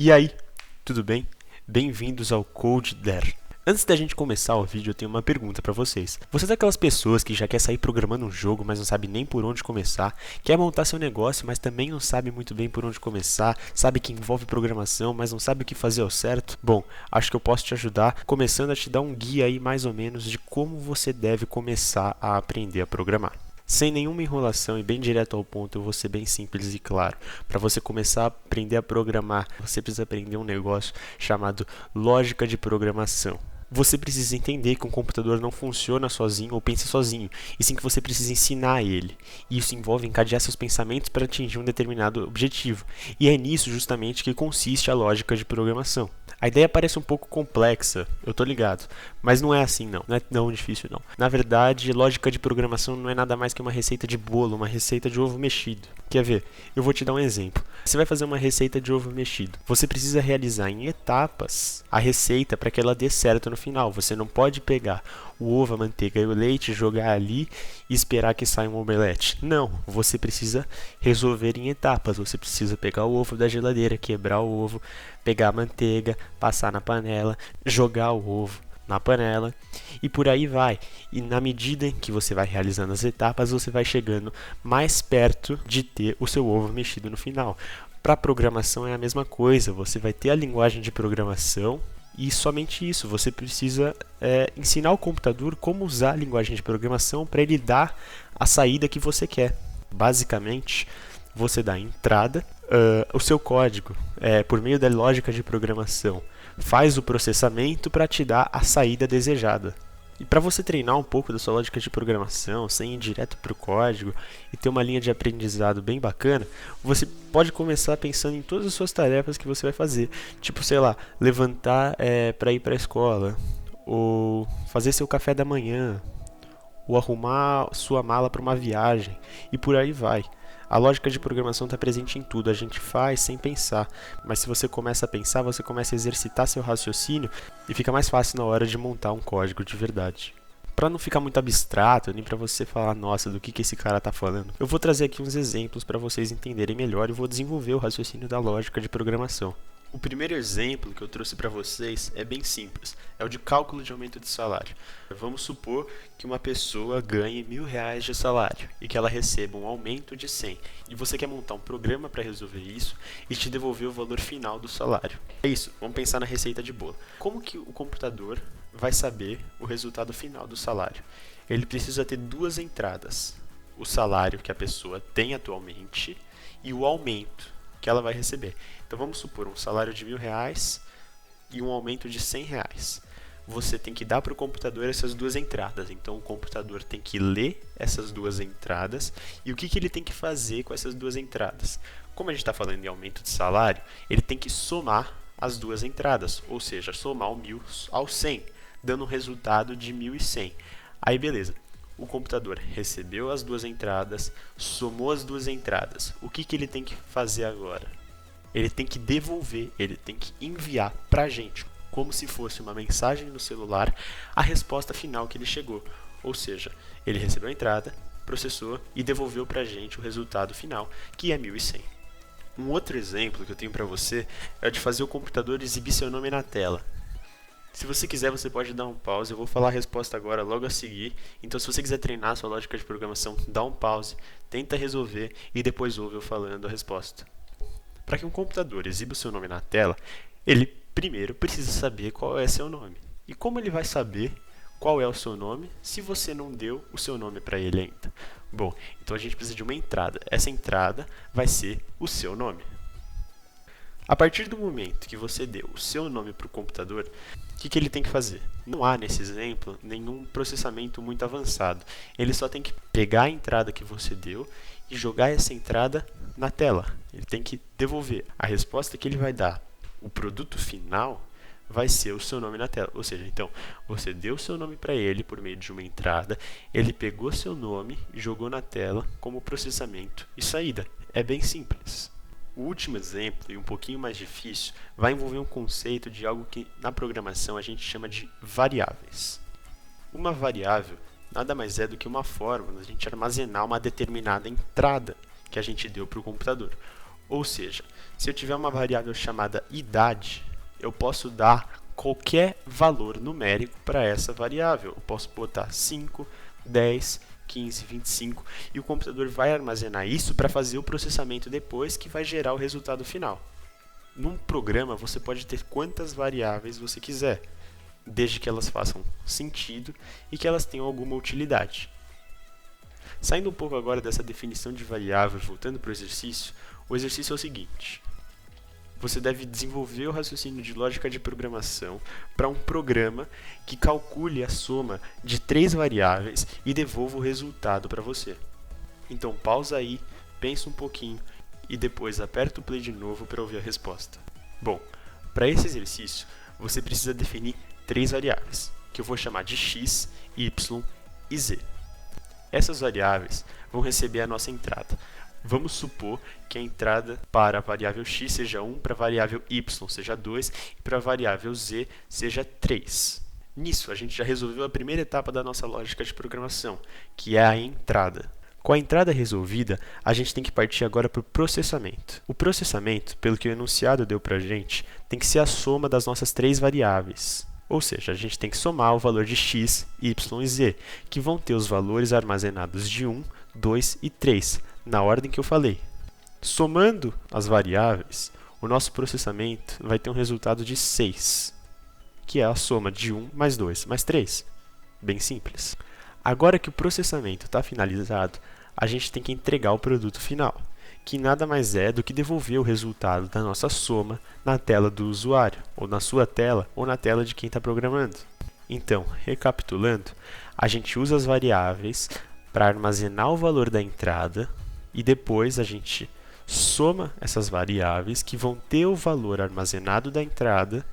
E aí, tudo bem? Bem-vindos ao Code There. Antes da gente começar o vídeo, eu tenho uma pergunta para vocês. Você é daquelas pessoas que já quer sair programando um jogo, mas não sabe nem por onde começar, quer montar seu negócio, mas também não sabe muito bem por onde começar, sabe que envolve programação, mas não sabe o que fazer ao certo? Bom, acho que eu posso te ajudar, começando a te dar um guia aí mais ou menos de como você deve começar a aprender a programar. Sem nenhuma enrolação e bem direto ao ponto, eu vou ser bem simples e claro. Para você começar a aprender a programar, você precisa aprender um negócio chamado lógica de programação. Você precisa entender que um computador não funciona sozinho ou pensa sozinho, e sim que você precisa ensinar ele. E isso envolve encadear seus pensamentos para atingir um determinado objetivo. E é nisso justamente que consiste a lógica de programação. A ideia parece um pouco complexa, eu tô ligado, mas não é assim não é tão difícil não. Na verdade, lógica de programação não é nada mais que uma receita de bolo, uma receita de ovo mexido. Quer ver? Eu vou te dar um exemplo. Você vai fazer uma receita de ovo mexido. Você precisa realizar em etapas a receita para que ela dê certo no final. Você não pode pegar o ovo, a manteiga e o leite, jogar ali e esperar que saia um omelete. Não, você precisa resolver em etapas. Você precisa pegar o ovo da geladeira, quebrar o ovo, pegar a manteiga, passar na panela, jogar o ovo na panela e por aí vai. E na medida em que você vai realizando as etapas, você vai chegando mais perto de ter o seu ovo mexido no final. Para programação é a mesma coisa, você vai ter a linguagem de programação e somente isso, você precisa ensinar o computador como usar a linguagem de programação para ele dar a saída que você quer. Basicamente, você dá a entrada, o seu código, por meio da lógica de programação, faz o processamento para te dar a saída desejada. E para você treinar um pouco da sua lógica de programação, sem ir direto para o código e ter uma linha de aprendizado bem bacana, você pode começar pensando em todas as suas tarefas que você vai fazer. Tipo, sei lá, levantar para ir para a escola, ou fazer seu café da manhã, ou arrumar sua mala para uma viagem, e por aí vai. A lógica de programação está presente em tudo, a gente faz sem pensar, mas se você começa a pensar, você começa a exercitar seu raciocínio e fica mais fácil na hora de montar um código de verdade. Para não ficar muito abstrato, nem para você falar, nossa, do que esse cara está falando, eu vou trazer aqui uns exemplos para vocês entenderem melhor e vou desenvolver o raciocínio da lógica de programação. O primeiro exemplo que eu trouxe para vocês é bem simples, é o de cálculo de aumento de salário. Vamos supor que uma pessoa ganhe R$1.000 de salário e que ela receba um aumento de 100. E você quer montar um programa para resolver isso e te devolver o valor final do salário. É isso, vamos pensar na receita de bolo. Como que o computador vai saber o resultado final do salário? Ele precisa ter duas entradas, o salário que a pessoa tem atualmente e o aumento que ela vai receber. Então vamos supor um salário de R$1.000 e um aumento de R$100. Você tem que dar para o computador essas duas entradas. Então o computador tem que ler essas duas entradas e o que ele tem que fazer com essas duas entradas? Como a gente está falando em aumento de salário, ele tem que somar as duas entradas, ou seja, somar o 1.000 ao 100, dando um resultado de 1.100. Aí beleza. O computador recebeu as duas entradas, somou as duas entradas. O que ele tem que fazer agora? Ele tem que devolver, ele tem que enviar para a gente, como se fosse uma mensagem no celular, a resposta final que ele chegou. Ou seja, ele recebeu a entrada, processou e devolveu para a gente o resultado final, que é 1.100. Um outro exemplo que eu tenho para você é o de fazer o computador exibir seu nome na tela. Se você quiser, você pode dar um pause, eu vou falar a resposta agora logo a seguir. Então se você quiser treinar a sua lógica de programação, dá um pause, tenta resolver e depois ouve eu falando a resposta. Para que um computador exiba o seu nome na tela, ele primeiro precisa saber qual é seu nome. E como ele vai saber qual é o seu nome se você não deu o seu nome para ele ainda? Bom, então a gente precisa de uma entrada. Essa entrada vai ser o seu nome. A partir do momento que você deu o seu nome para o computador, o que ele tem que fazer? Não há, nesse exemplo, nenhum processamento muito avançado. Ele só tem que pegar a entrada que você deu e jogar essa entrada na tela. Ele tem que devolver. A resposta que ele vai dar, o produto final, vai ser o seu nome na tela. Ou seja, então, você deu o seu nome para ele por meio de uma entrada, ele pegou seu nome e jogou na tela como processamento e saída. É bem simples. O último exemplo, e um pouquinho mais difícil, vai envolver um conceito de algo que na programação a gente chama de variáveis. Uma variável nada mais é do que uma forma de a gente armazenar uma determinada entrada que a gente deu para o computador. Ou seja, se eu tiver uma variável chamada idade, eu posso dar qualquer valor numérico para essa variável. Eu posso botar 5, 10, 15, 25 e o computador vai armazenar isso para fazer o processamento depois que vai gerar o resultado final. Num programa, você pode ter quantas variáveis você quiser, desde que elas façam sentido e que elas tenham alguma utilidade. Saindo um pouco agora dessa definição de variável e voltando para o exercício é o seguinte: você deve desenvolver o raciocínio de lógica de programação para um programa que calcule a soma de 3 variáveis e devolva o resultado para você. Então pausa aí, pensa um pouquinho e depois aperta o play de novo para ouvir a resposta. Bom, para esse exercício você precisa definir 3 variáveis, que eu vou chamar de x, y e z. Essas variáveis vão receber a nossa entrada. Vamos supor que a entrada para a variável x seja 1, para a variável y seja 2 e para a variável z seja 3. Nisso, a gente já resolveu a primeira etapa da nossa lógica de programação, que é a entrada. Com a entrada resolvida, a gente tem que partir agora para o processamento. O processamento, pelo que o enunciado deu para a gente, tem que ser a soma das nossas 3 variáveis. Ou seja, a gente tem que somar o valor de x, y e z, que vão ter os valores armazenados de 1, 2 e 3, na ordem que eu falei. Somando as variáveis, o nosso processamento vai ter um resultado de 6, que é a soma de 1 mais 2 mais 3. Bem simples. Agora que o processamento está finalizado, a gente tem que entregar o produto final, que nada mais é do que devolver o resultado da nossa soma na tela do usuário, ou na sua tela, ou na tela de quem está programando. Então, recapitulando, a gente usa as variáveis para armazenar o valor da entrada e depois a gente soma essas variáveis que vão ter o valor armazenado da entrada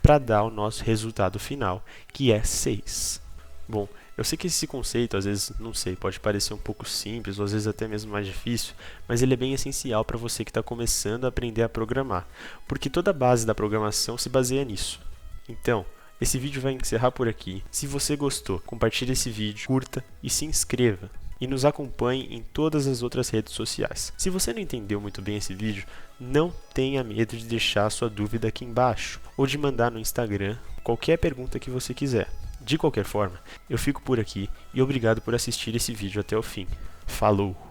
para dar o nosso resultado final, que é 6. Bom, eu sei que esse conceito, às vezes, não sei, pode parecer um pouco simples, ou às vezes até mesmo mais difícil, mas ele é bem essencial para você que está começando a aprender a programar, porque toda a base da programação se baseia nisso. Então, esse vídeo vai encerrar por aqui. Se você gostou, compartilhe esse vídeo, curta e se inscreva. E nos acompanhe em todas as outras redes sociais. Se você não entendeu muito bem esse vídeo, não tenha medo de deixar a sua dúvida aqui embaixo, ou de mandar no Instagram qualquer pergunta que você quiser. De qualquer forma, eu fico por aqui e obrigado por assistir esse vídeo até o fim. Falou!